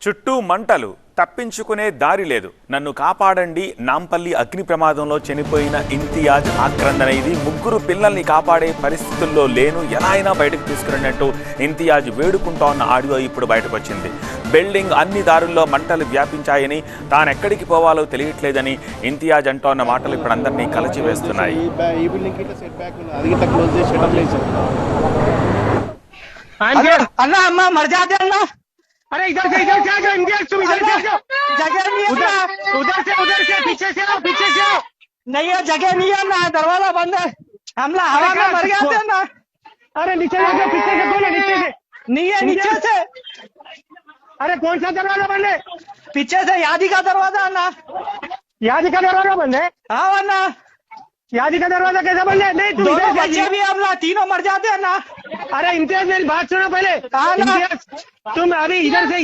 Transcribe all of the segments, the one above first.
చుట్టూ మంటలు, తప్పించుకునే దారి లేదు. నన్ను కాపాడండి. నాంపల్లి అగ్ని ప్రమాదంలో చనిపోయిన ఇంతియాజ్ ఆక్రందన ఇది. ముగ్గురు పిల్లల్ని కాపాడే పరిస్థితుల్లో లేను, ఎలా అయినా బయటకు తీసుకురండి ఇంతియాజ్ వేడుకుంటోన్న ఆడియో ఇప్పుడు బయటకు వచ్చింది. బిల్డింగ్ అన్ని దారుల్లో మంటలు వ్యాపించాయని, తానెక్కడికి పోవాలో తెలియట్లేదని ఇంతియాజ్ అంటోన్న మాటలు ఇప్పుడు అందరినీ కలిచివేస్తున్నాయి. अन्ना अम्मा मर जाते अन्ना। अरे इधर से इंडिया तुम इधर से जगह नहीं है, उधर से पीछे से आओ। नहीं है, जगह नहीं है ना, दरवाजा बंद है, हमला हवा में मर गया थे ना। अरे नीचे जाके पीछे से बोलो, नीचे से नहीं है, नीचे से। अरे कौन सा दरवाजा बंद है? पीछे से यादी का दरवाजा ना। यादी का दरवाजा बंद है? हाँ वरना यादी का दरवाजा कैसे बंद है? नहीं तुम इधर बच्चे भी हमला तीनों मर जाते हैं ना। अरे इम्तियाज मेरी बात सुनो पहले। इम्तियाज तुम अभी इधर से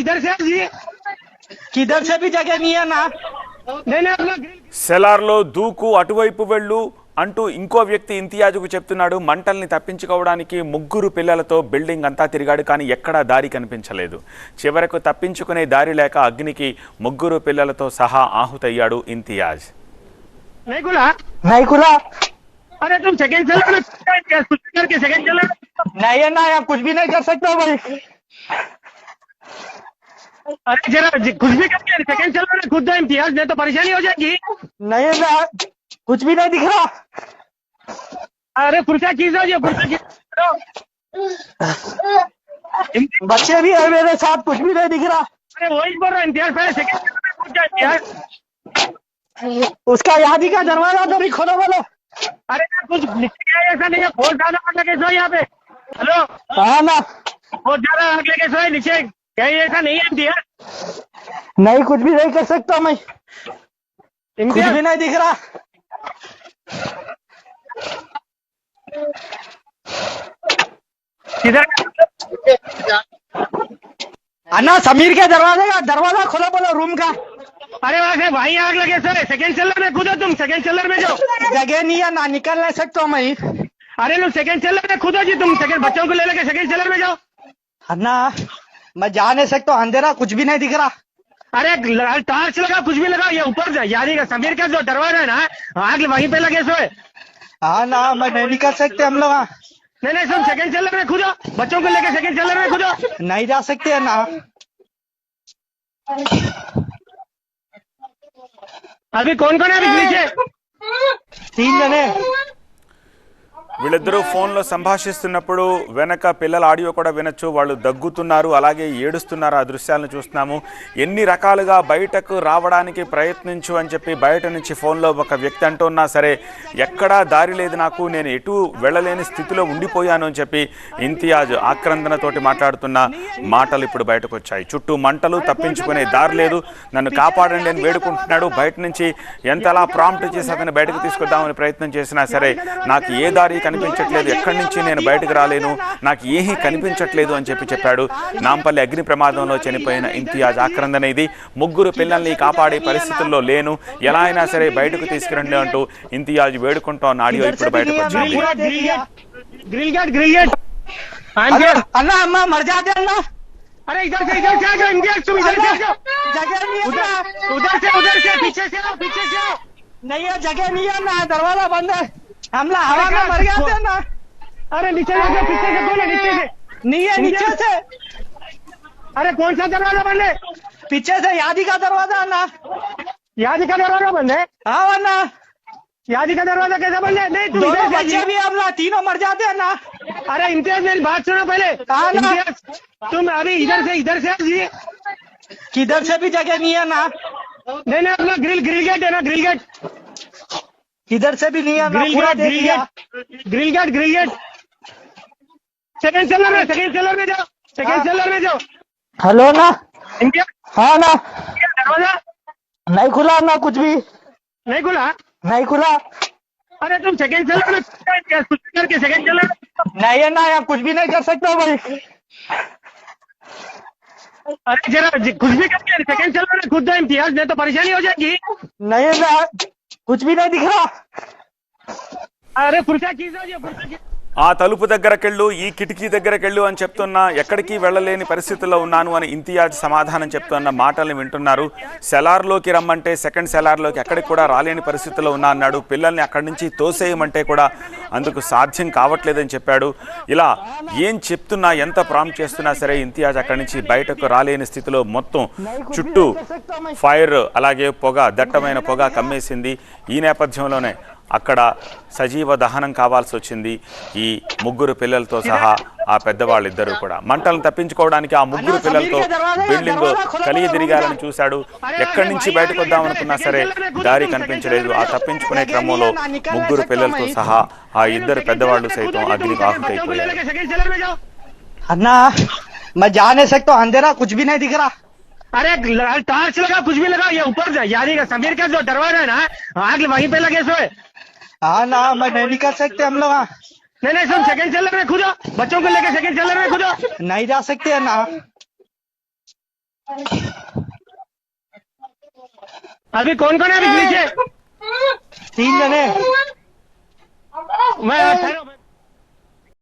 किधर से भी जगह नहीं है ना। नहीं अपना సెలార్లో దూకు, అటువైపు వెళ్ళు అంటూ ఇంకో వ్యక్తి ఇంతియాజ్కు చెప్తున్నాడు. మంటల్ని తప్పించుకోవడానికి ముగ్గురు పిల్లలతో బిల్డింగ్ అంతా తిరిగాడు, కానీ ఎక్కడా దారి కనిపించలేదు. చివరకు తప్పించుకునే దారి లేక అగ్నికి ముగ్గురు పిల్లలతో సహా ఆహుతయ్యాడు ఇంతియాజ్. नहीं खुला। अरे तुम सेकंड चलो करके सेकंड चलो। नहीं है ना, आप कुछ भी नहीं कर सकते हो भाई। अरे जरा कुछ भी करके सेकंड चलो ना, खुद दो इम्तियाज, नहीं तो परेशानी हो जाएगी। नहीं है ना, कुछ भी नहीं दिख रहा। अरे पुरसा खींचो, ये पुरसा खींचो। बच्चे भी है मेरे साथ, कुछ भी नहीं दिख रहा। अरे वही बोल रहा हूँ, इम्तियाज पहले सेकंड इम्तियाज। उसका यादी का दरवाजा तो भी खोलो बोलो। अरे कुछ लिखे गया ऐसा नहीं है, बहुत ज्यादा आग लगे सो यहाँ पे। हेलो हाँ ना, बहुत ज्यादा आग लगे सो नीचे, कहीं ऐसा नहीं है इम्तियाज। नहीं कुछ भी नहीं कर सकता मैं, कुछ भी नहीं दिख रहा। इधर अन्ना समीर के दरवाजे का दरवाजा खोलो बोलो रूम का। अरे वहाँ से वहीं आग लगे सर, सेकंड सेलर में कूदो, तुम सेकंड सेलर में जाओ। जगह नहीं है ना, निकल नहीं सकता मैं। अरे लोग सेकंड सेलर में कूदो जी, तुम सेकंड बच्चों को ले लेके सेकंड सेलर में जाओ। अन्ना मैं जा नहीं सकता, अंधेरा कुछ भी नहीं दिख रहा। अरे टॉर्च लगा, कुछ भी लगा, ये ऊपर यानी का समीर का जो दरवाजा है ना, आग वहीं पे लगे सोए। हाँ ना, मैं नहीं निकल सकते हम लोग। नहीं तुम सेकंड सेलर में कूदो, बच्चों को लेके सेकंड सेलर में कूदो। नहीं जा सकते है ना। अभी कौन है अभी नीचे? 3 जने। వీళ్ళిద్దరూ ఫోన్లో సంభాషిస్తున్నప్పుడు వెనక పిల్లల ఆడియో కూడా వినొచ్చు. వాళ్ళు దగ్గుతున్నారు, అలాగే ఏడుస్తున్నారు. ఆ దృశ్యాలను చూస్తున్నాము. ఎన్ని రకాలుగా బయటకు రావడానికి ప్రయత్నించు అని చెప్పి బయట నుంచి ఫోన్లో ఒక వ్యక్తి అంటున్నా సరే, ఎక్కడా దారి లేదు నాకు, నేను ఎటు వెళ్ళలేని స్థితిలో ఉండిపోయాను అని చెప్పి ఇంతియాజ్ ఆక్రందనతోటి మాట్లాడుతున్న మాటలు ఇప్పుడు బయటకు వచ్చాయి. చుట్టూ మంటలు, తప్పించుకునే దారి లేదు, నన్ను కాపాడండి అని వేడుకుంటున్నాడు. బయట నుంచి ఎంతలా ప్రాంప్ట్ చేసి అతన్ని బయటకు తీసుకొద్దామని ప్రయత్నం చేసినా సరే, నాకు ఏ దారి కనిపించట్లేదు, ఎక్కడి నుంచి నేను బయటకు రాలేను, నాకు ఏమీ కనిపించట్లేదు అని చెప్పాడు. నాంపల్లి అగ్ని ప్రమాదంలో చనిపోయిన ఇంతియాజ్ ఆక్రందన ఇది. ముగ్గురు పిల్లల్ని కాపాడే పరిస్థితుల్లో లేను, ఎలా అయినా సరే బయటకు తీసుకురండి అంటూ ఇంతియాజ్ వేడుకుంటోన్న ఆడియో ఇప్పుడు బయటకు వచ్చింది. अन्ना अम्मा मर जाते अन्ना। अरे इधर से इंडिया तुम इधर से जगह नहीं है, उधर से पीछे से आओ। नहीं है, जगह नहीं है ना, दरवाजा बंद है, हमला हवा में मर गया थे ना। अरे नीचे जाके पीछे से बोलो, नीचे से नहीं है, नीचे से। अरे कौन सा दरवाजा बंद है? पीछे से यादी का दरवाजा ना। यादी का दरवाजा बंद है? हाँ वरना यादी का दरवाजा कैसे बंद है? नहीं तुम बच्चे भी हमला तीनों मर जाते हैं ना। अरे इम्तियाज मेरी बात सुनो पहले। इम्तियाज तुम अभी इधर से किधर से भी जगह नहीं है ना। नहीं अपना ग्रिल गेट है ना, ग्रिल गेट। किधर से भी नहीं है ना, पूरा देख लिया। ग्रिल गेट सेकंड सेलर में जाओ, सेकंड सेलर में जाओ। हेलो ना। इम्तियाज हाँ ना, दरवाजा नहीं खुला ना, कुछ भी नहीं खुला। नहीं खुला। अरे तुम सेकंड सेलर में कुछ करके सेकंड सेलर। नहीं है ना, आप कुछ भी नहीं कर सकते हो भाई। अरे जरा कुछ भी करके सेकंड सेलर में खुद दो इम्तियाज, नहीं तो परेशानी हो जाएगी। नहीं है ना, कुछ भी नहीं दिख रहा। अरे पुरसा खींचो, ये पुरसा ఆ తలుపు దగ్గరకెళ్ళు, ఈ కిటికీ దగ్గరకెళ్ళు అని చెప్తున్నా ఎక్కడికి వెళ్ళలేని పరిస్థితుల్లో ఉన్నాను అని ఇంతియాజ్ సమాధానం చెప్తున్న మాటల్ని వింటున్నారు. సెలార్లోకి రమ్మంటే సెకండ్ సెలార్లోకి ఎక్కడికి కూడా రాలేని పరిస్థితుల్లో ఉన్నా అన్నాడు. పిల్లల్ని అక్కడి నుంచి తోసేయమంటే కూడా అందుకు సాధ్యం కావట్లేదని చెప్పాడు. ఇలా ఏం చెప్తున్నా, ఎంత ప్రాంప్ట్ చేస్తున్నా సరే ఇంతియాజ్ అక్కడి నుంచి బయటకు రాలేని స్థితిలో మొత్తం చుట్టూ ఫైర్, అలాగే పొగ, దట్టమైన పొగ కమ్మేసింది. ఈ నేపథ్యంలోనే అక్కడ సజీవ దహనం కావాల్సి వచ్చింది. ఈ ముగ్గురు పిల్లలతో సహా ఆ పెద్దవాళ్ళిద్దరూ కూడా మంటలను తప్పించుకోవడానికి ఆ ముగ్గురు పిల్లలతో బిల్డింగ్ కలిగి తిరిగాలని చూశాడు. ఎక్కడి నుంచి బయటకు వద్దామనుకున్నా సరే దారి కనిపించలేదు. ఆ తప్పించుకునే క్రమంలో ముగ్గురు పిల్లలతో సహా ఆ ఇద్దరు పెద్దవాళ్ళు సైతం అగ్నికి ఆహుతైపోయారు. अन्ना मैं जा नहीं सकता, अंधेरा कुछ भी नहीं दिख रहा। अरे टॉर्च लगा, कुछ भी लगा, ये ऊपर यानी समीर का जो दरवाजा है ना, आग वहीं पे लगे सोए। हाँ ना, मैं नहीं निकल सकते हम लोग। नहीं सुन, सेकंड सेलर में कूदो, बच्चों को लेकर सेकंड सेलर में कूदो। नहीं जा सकते ना, अभी कौन कौन है अभी नीचे? 3 जने। मैं